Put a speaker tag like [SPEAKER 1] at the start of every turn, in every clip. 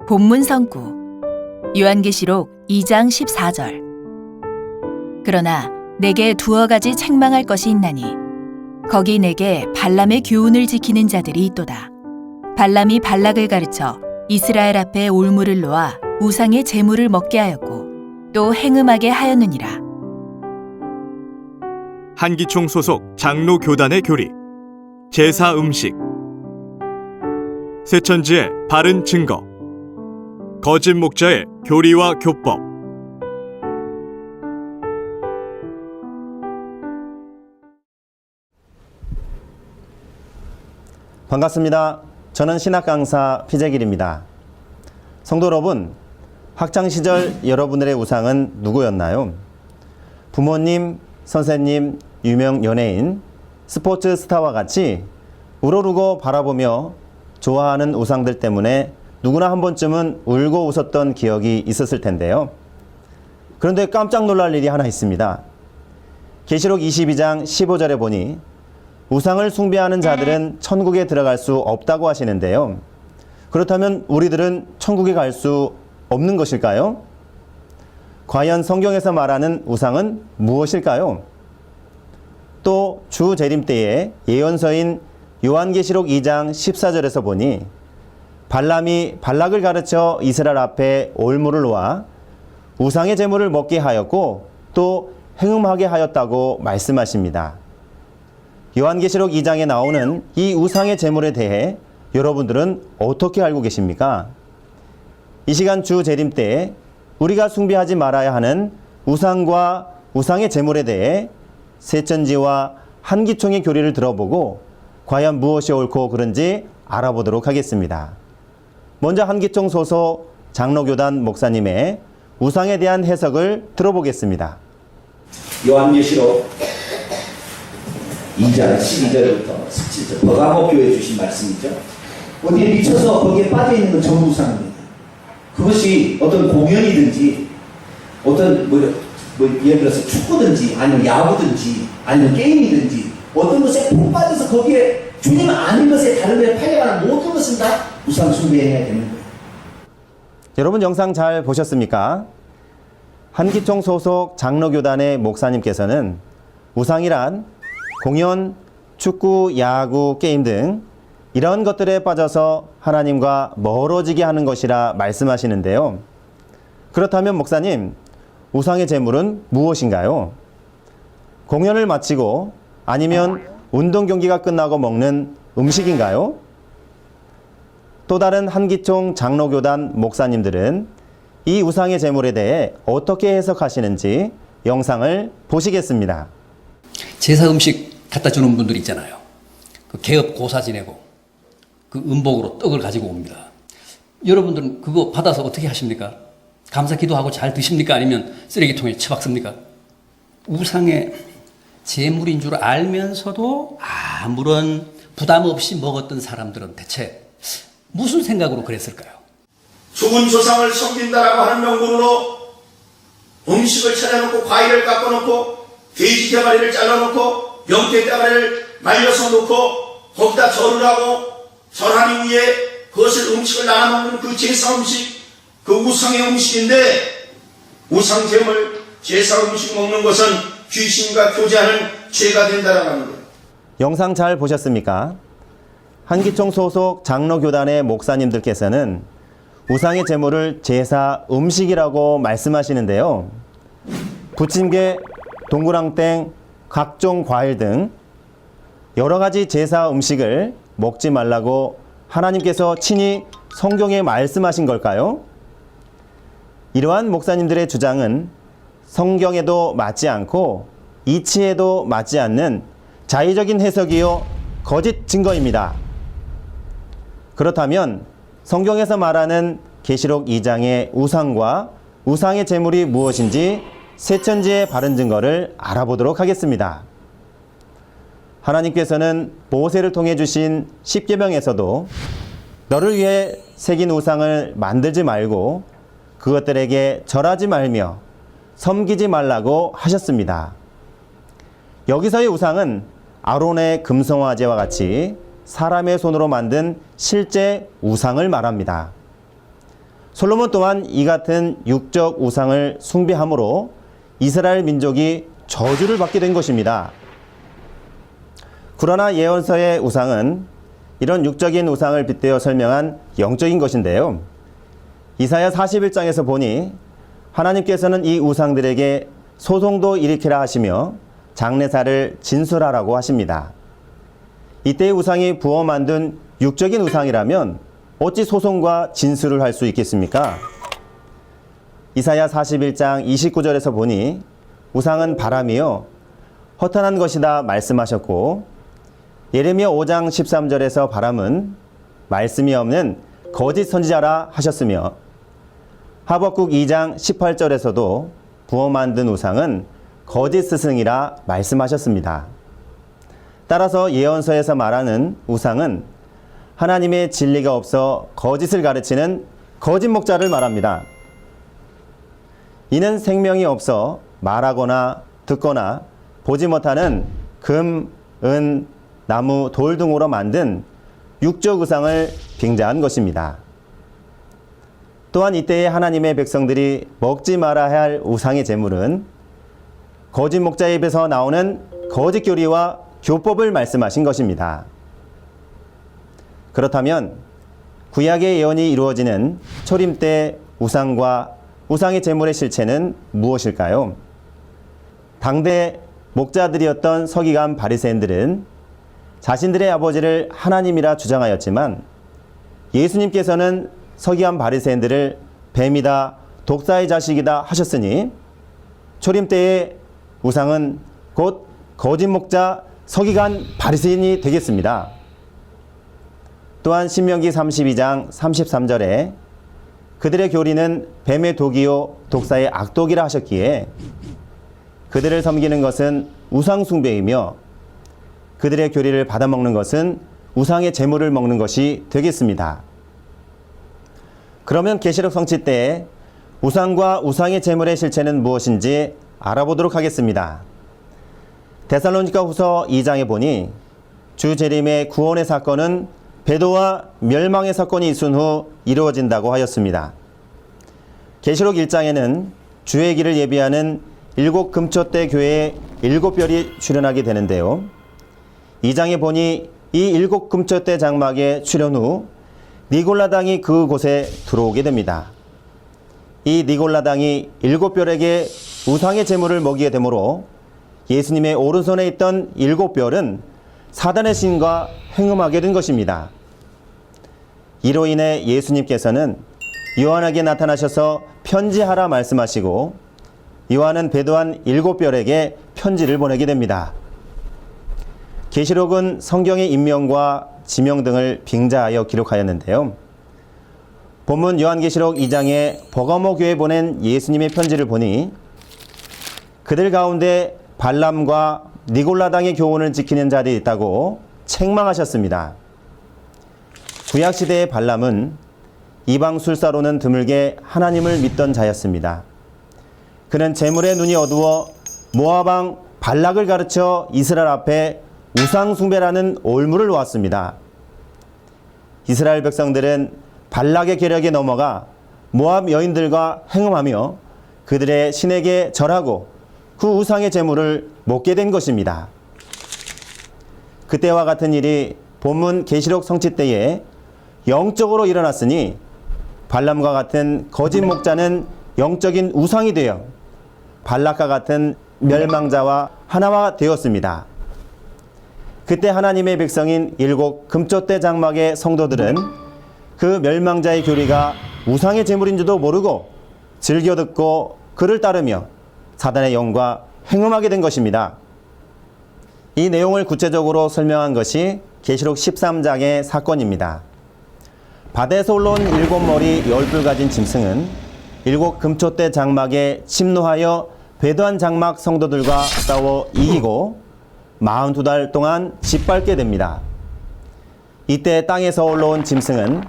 [SPEAKER 1] 본문 성구 요한계시록 2장 14절. 그러나 내게 두어 가지 책망할 것이 있나니 거기 내게 발람의 교훈을 지키는 자들이 있도다. 발람이 발락을 가르쳐 이스라엘 앞에 올무를 놓아 우상의 제물을 먹게 하였고 또 행음하게 하였느니라.
[SPEAKER 2] 한기총 소속 장로 교단의 교리, 제사 음식, 세천지의 바른 증거, 거짓 목자의 교리와 교법.
[SPEAKER 3] 반갑습니다. 저는 신학 강사 피재길입니다. 성도 여러분, 학창시절 여러분들의 우상은 누구였나요? 부모님, 선생님, 유명 연예인, 스포츠 스타와 같이 우러르고 바라보며 좋아하는 우상들 때문에 누구나 한 번쯤은 울고 웃었던 기억이 있었을 텐데요. 그런데 깜짝 놀랄 일이 하나 있습니다. 계시록 22장 15절에 보니 우상을 숭배하는 자들은 천국에 들어갈 수 없다고 하시는데요. 그렇다면 우리들은 천국에 갈 수 없는 것일까요? 과연 성경에서 말하는 우상은 무엇일까요? 또 주 재림 때의 예언서인 요한계시록 2장 14절에서 보니 발람이 발락을 가르쳐 이스라엘 앞에 올무를 놓아 우상의 제물을 먹게 하였고 또 행음하게 하였다고 말씀하십니다. 요한계시록 2장에 나오는 이 우상의 제물에 대해 여러분들은 어떻게 알고 계십니까? 이 시간 주 재림 때에 우리가 숭배하지 말아야 하는 우상과 우상의 제물에 대해 세천지와 한기총의 교리를 들어보고 과연 무엇이 옳고 그른지 알아보도록 하겠습니다. 먼저 한기총 소속 장로교단 목사님의 우상에 대한 해석을 들어보겠습니다.
[SPEAKER 4] 요한계시록 2장 12절부터 17절 버가모 교회 주신 말씀이죠. 어디에 미쳐서 거기에 빠져있는 건 전부 우상입니다. 그것이 어떤 공연이든지 어떤 예를 들어서 축구든지 아니면 야구든지 아니면 게임이든지 어떤 것에 푹 빠져서 거기에 주님 아닌 것에 다른 데에 팔려가는 모든 것은 다 우상 숭배해야 되는 거예요.
[SPEAKER 3] 여러분 영상 잘 보셨습니까? 한기총 소속 장로교단의 목사님께서는 우상이란 공연, 축구, 야구, 게임 등 이런 것들에 빠져서 하나님과 멀어지게 하는 것이라 말씀하시는데요. 그렇다면 목사님, 우상의 제물은 무엇인가요? 공연을 마치고 아니면 운동 경기가 끝나고 먹는 음식인가요? 또 다른 한기총 장로교단 목사님들은 이 우상의 제물에 대해 어떻게 해석하시는지 영상을 보시겠습니다.
[SPEAKER 5] 제사 음식 갖다 주는 분들 있잖아요. 그 개업 고사 지내고 그 음복으로 떡을 가지고 옵니다. 여러분들은 그거 받아서 어떻게 하십니까? 감사 기도하고 잘 드십니까? 아니면 쓰레기통에 처박습니까? 우상의 제물인 줄 알면서도 아무런 부담 없이 먹었던 사람들은 대체 무슨 생각으로 그랬을까요?
[SPEAKER 6] 죽은 조상을 섬긴다라고 하는 명분으로 음식을 차려놓고 과일을 깎아놓고 돼지 대가리를 잘라놓고 명태 대가리를 말려서 놓고 거기다 절을 하고 절한 이후에 그것을 음식을 나눠먹는 그 제사 음식, 그 우상의 음식인데 우상 제물, 제사 음식 먹는 것은 귀신과 교제하는 죄가 된다라고 하는 거예요.
[SPEAKER 3] 영상 잘 보셨습니까? 한기총 소속 장로교단의 목사님들께서는 우상의 제물을 제사 음식이라고 말씀하시는데요. 부침개, 동그랑땡, 각종 과일 등 여러 가지 제사 음식을 먹지 말라고 하나님께서 친히 성경에 말씀하신 걸까요? 이러한 목사님들의 주장은 성경에도 맞지 않고 이치에도 맞지 않는 자의적인 해석이요 거짓 증거입니다. 그렇다면 성경에서 말하는 계시록 2장의 우상과 우상의 제물이 무엇인지 세천지의 바른 증거를 알아보도록 하겠습니다. 하나님께서는 모세를 통해 주신 십계명에서도 너를 위해 새긴 우상을 만들지 말고 그것들에게 절하지 말며 섬기지 말라고 하셨습니다. 여기서의 우상은 아론의 금송아지와 같이 사람의 손으로 만든 실제 우상을 말합니다. 솔로몬 또한 이 같은 육적 우상을 숭배함으로 이스라엘 민족이 저주를 받게 된 것입니다. 그러나 예언서의 우상은 이런 육적인 우상을 빗대어 설명한 영적인 것인데요. 이사야 41장에서 보니 하나님께서는 이 우상들에게 소송도 일으키라 하시며 장례사를 진술하라고 하십니다. 이때의 우상이 부어 만든 육적인 우상이라면 어찌 소송과 진술을 할 수 있겠습니까? 이사야 41장 29절에서 보니 우상은 바람이요 허탄한 것이다 말씀하셨고, 예레미야 5장 13절에서 바람은 말씀이 없는 거짓 선지자라 하셨으며, 하박국 2장 18절에서도 부어 만든 우상은 거짓 스승이라 말씀하셨습니다. 따라서 예언서에서 말하는 우상은 하나님의 진리가 없어 거짓을 가르치는 거짓 목자를 말합니다. 이는 생명이 없어 말하거나 듣거나 보지 못하는 금, 은, 나무, 돌 등으로 만든 육적 우상을 빙자한 것입니다. 또한 이때에 하나님의 백성들이 먹지 말아야 할 우상의 제물은 거짓 목자의 입에서 나오는 거짓 교리와 교법을 말씀하신 것입니다. 그렇다면 구약의 예언이 이루어지는 초림 때 우상과 우상의 제물의 실체는 무엇일까요? 당대 목자들이었던 서기관 바리새인들은 자신들의 아버지를 하나님이라 주장하였지만, 예수님께서는 서기관 바리새인들을 뱀이다, 독사의 자식이다 하셨으니 초림 때의 우상은 곧 거짓 목자 서기관 바리새인이 되겠습니다. 또한 신명기 32장 33절에 그들의 교리는 뱀의 독이요 독사의 악독이라 하셨기에 그들을 섬기는 것은 우상 숭배이며 그들의 교리를 받아먹는 것은 우상의 제물을 먹는 것이 되겠습니다. 그러면 계시록 성취 때 우상과 우상의 제물의 실체는 무엇인지 알아보도록 하겠습니다. 데살로니가 후서 2장에 보니 주 재림의 구원의 사건은 배도와 멸망의 사건이 있은 후 이루어진다고 하였습니다. 계시록 1장에는 주의 길을 예비하는 7 금초대 교회에 7별이 출현하게 되는데요. 2장에 보니 이 7 금초대 장막에 출현 후 니골라당이 그곳에 들어오게 됩니다. 이 니골라당이 7별에게 우상의 제물을 먹이게 되므로 예수님의 오른손에 있던 7별은 사단의 신과 행음하게 된 것입니다. 이로 인해 예수님께서는 요한에게 나타나셔서 편지하라 말씀하시고, 요한은 배도한 7별에게 편지를 보내게 됩니다. 계시록은 성경의 인명과 지명 등을 빙자하여 기록하였는데요. 본문 요한계시록 2장에 버가모 교회에 보낸 예수님의 편지를 보니 그들 가운데 발람과 니골라당의 교훈을 지키는 자들이 있다고 책망하셨습니다. 구약시대의 발람은 이방 술사로는 드물게 하나님을 믿던 자였습니다. 그는 재물의 눈이 어두워 모압왕 발락을 가르쳐 이스라엘 앞에 우상 숭배라는 올무를 놓았습니다. 이스라엘 백성들은 발락의 계략에 넘어가 모압 여인들과 행음하며 그들의 신에게 절하고 그 우상의 제물을 먹게 된 것입니다. 그때와 같은 일이 본문 계시록 성취 때에 영적으로 일어났으니 발람과 같은 거짓 목자는 영적인 우상이 되어 발락과 같은 멸망자와 하나가 되었습니다. 그때 하나님의 백성인 7 금초대 장막의 성도들은 그 멸망자의 교리가 우상의 제물인 줄도 모르고 즐겨 듣고 그를 따르며 사단의 영과 행음하게 된 것입니다. 이 내용을 구체적으로 설명한 것이 계시록 13장의 사건입니다. 바다에서 올라온 7머리 10뿔 가진 짐승은 7 금초대 장막에 침노하여 배도한 장막 성도들과 싸워 이기고 42달 동안 짓밟게 됩니다. 이때 땅에서 올라온 짐승은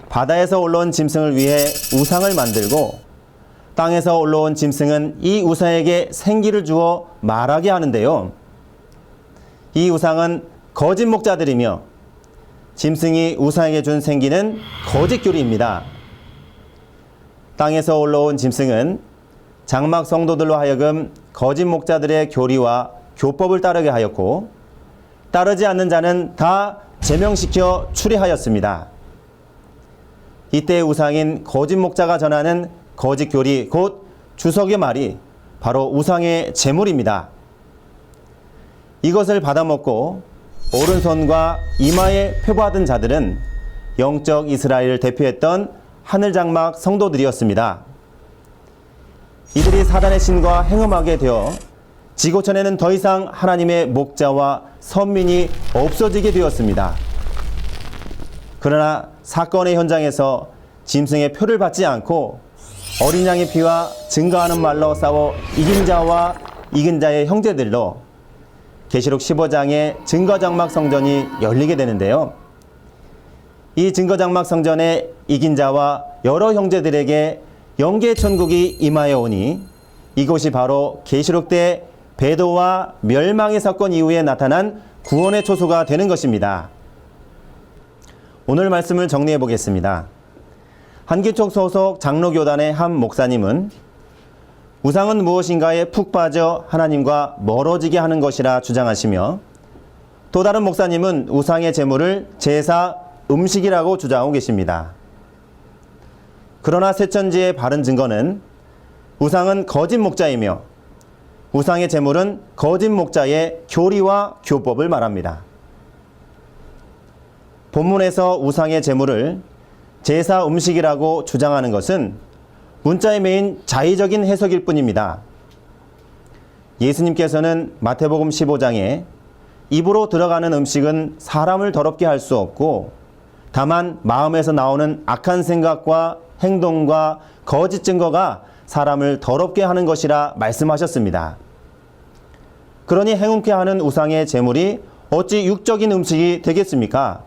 [SPEAKER 3] 바다에서 올라온 짐승을 위해 우상을 만들고, 땅에서 올라온 짐승은 이 우상에게 생기를 주어 말하게 하는데요. 이 우상은 거짓 목자들이며 짐승이 우상에게 준 생기는 거짓 교리입니다. 땅에서 올라온 짐승은 장막 성도들로 하여금 거짓 목자들의 교리와 교법을 따르게 하였고 따르지 않는 자는 다 제명시켜 추리하였습니다. 이때 우상인 거짓 목자가 전하는 거짓 교리 곧 주석의 말이 바로 우상의 제물입니다. 이것을 받아먹고 오른손과 이마에 표받은 자들은 영적 이스라엘을 대표했던 하늘장막 성도들이었습니다. 이들이 사단의 신과 행음하게 되어 지고천에는 더 이상 하나님의 목자와 선민이 없어지게 되었습니다. 그러나 사건의 현장에서 짐승의 표를 받지 않고 어린 양의 피와 증거하는 말로 싸워 이긴 자와 이긴 자의 형제들로 계시록 15장의 증거장막 성전이 열리게 되는데요. 이 증거장막 성전에 이긴 자와 여러 형제들에게 영계 천국이 임하여 오니 이곳이 바로 계시록 때 배도와 멸망의 사건 이후에 나타난 구원의 초소가 되는 것입니다. 오늘 말씀을 정리해 보겠습니다. 한기총 소속 장로교단의 한 목사님은 우상은 무엇인가에 푹 빠져 하나님과 멀어지게 하는 것이라 주장하시며 또 다른 목사님은 우상의 제물을 제사, 음식이라고 주장하고 계십니다. 그러나 세천지의 바른 증거는 우상은 거짓 목자이며 우상의 제물은 거짓 목자의 교리와 교법을 말합니다. 본문에서 우상의 제물을 제사 음식이라고 주장하는 것은 문자에 매인 자의적인 해석일 뿐입니다. 예수님께서는 마태복음 15장에 입으로 들어가는 음식은 사람을 더럽게 할 수 없고 다만 마음에서 나오는 악한 생각과 행동과 거짓 증거가 사람을 더럽게 하는 것이라 말씀하셨습니다. 그러니 행운케 하는 우상의 제물이 어찌 육적인 음식이 되겠습니까?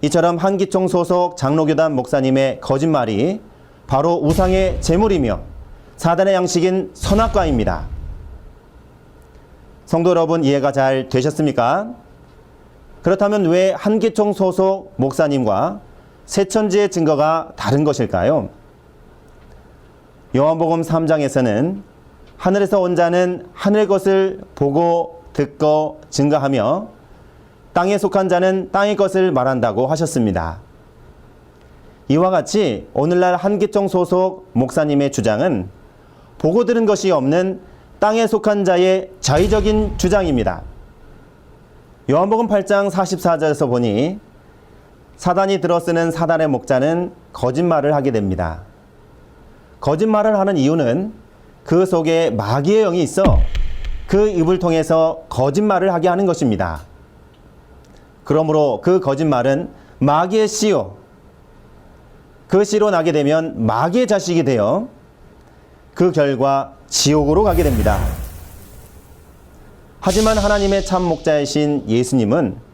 [SPEAKER 3] 이처럼 한기총 소속 장로교단 목사님의 거짓말이 바로 우상의 제물이며 사단의 양식인 선악과입니다. 성도 여러분, 이해가 잘 되셨습니까? 그렇다면 왜 한기총 소속 목사님과 세천지의 증거가 다른 것일까요? 요한복음 3장에서는 하늘에서 온 자는 하늘 것을 보고 듣고 증거하며 땅에 속한 자는 땅의 것을 말한다고 하셨습니다. 이와 같이 오늘날 한기총 소속 목사님의 주장은 보고 들은 것이 없는 땅에 속한 자의 자의적인 주장입니다. 요한복음 8장 44절에서 보니 사단이 들어쓰는 사단의 목자는 거짓말을 하게 됩니다. 거짓말을 하는 이유는 그 속에 마귀의 영이 있어 그 입을 통해서 거짓말을 하게 하는 것입니다. 그러므로 그 거짓말은 마귀의 씨요. 그 씨로 나게 되면 마귀의 자식이 되어 그 결과 지옥으로 가게 됩니다. 하지만 하나님의 참 목자이신 예수님은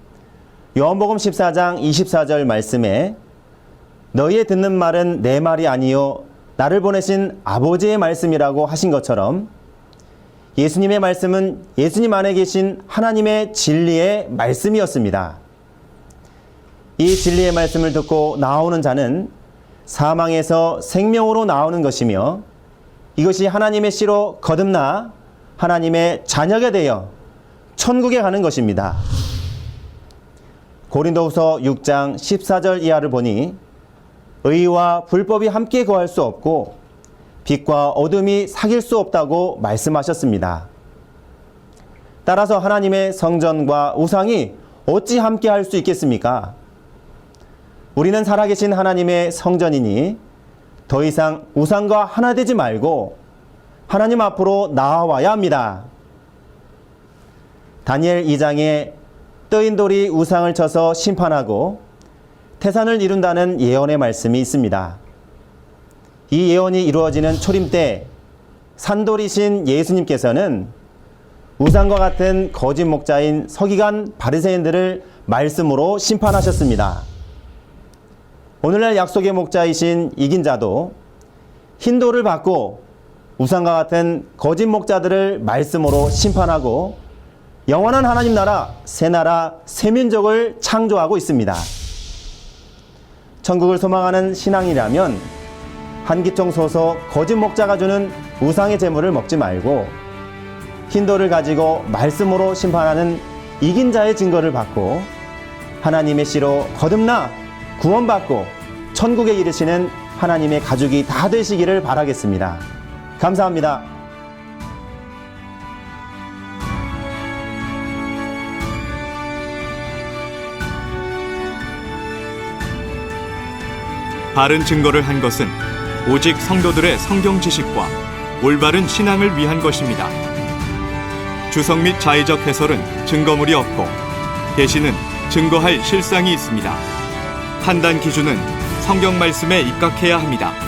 [SPEAKER 3] 요한복음 14장 24절 말씀에 너희의 듣는 말은 내 말이 아니요 나를 보내신 아버지의 말씀이라고 하신 것처럼 예수님의 말씀은 예수님 안에 계신 하나님의 진리의 말씀이었습니다. 이 진리의 말씀을 듣고 나오는 자는 사망에서 생명으로 나오는 것이며 이것이 하나님의 씨로 거듭나 하나님의 자녀가 되어 천국에 가는 것입니다. 고린도후서 6장 14절 이하를 보니 의와 불법이 함께 거할 수 없고 빛과 어둠이 사귈 수 없다고 말씀하셨습니다. 따라서 하나님의 성전과 우상이 어찌 함께 할 수 있겠습니까? 우리는 살아계신 하나님의 성전이니 더 이상 우상과 하나 되지 말고 하나님 앞으로 나아와야 합니다. 다니엘 2장에 뜨인 돌이 우상을 쳐서 심판하고 태산을 이룬다는 예언의 말씀이 있습니다. 이 예언이 이루어지는 초림 때 산돌이신 예수님께서는 우상과 같은 거짓 목자인 서기관 바리새인들을 말씀으로 심판하셨습니다. 오늘날 약속의 목자이신 이긴 자도 흰 돌을 받고 우상과 같은 거짓 목자들을 말씀으로 심판하고 영원한 하나님 나라, 새 나라, 새 민족을 창조하고 있습니다. 천국을 소망하는 신앙이라면 한기총 소속 거짓 목자가 주는 우상의 제물을 먹지 말고 흰돌을 가지고 말씀으로 심판하는 이긴 자의 증거를 받고 하나님의 씨로 거듭나 구원받고 천국에 이르시는 하나님의 가족이 다 되시기를 바라겠습니다. 감사합니다.
[SPEAKER 2] 바른 증거를 한 것은 오직 성도들의 성경 지식과 올바른 신앙을 위한 것입니다. 주석 및 자의적 해설은 증거물이 없고 대신은 증거할 실상이 있습니다. 판단 기준은 성경 말씀에 입각해야 합니다.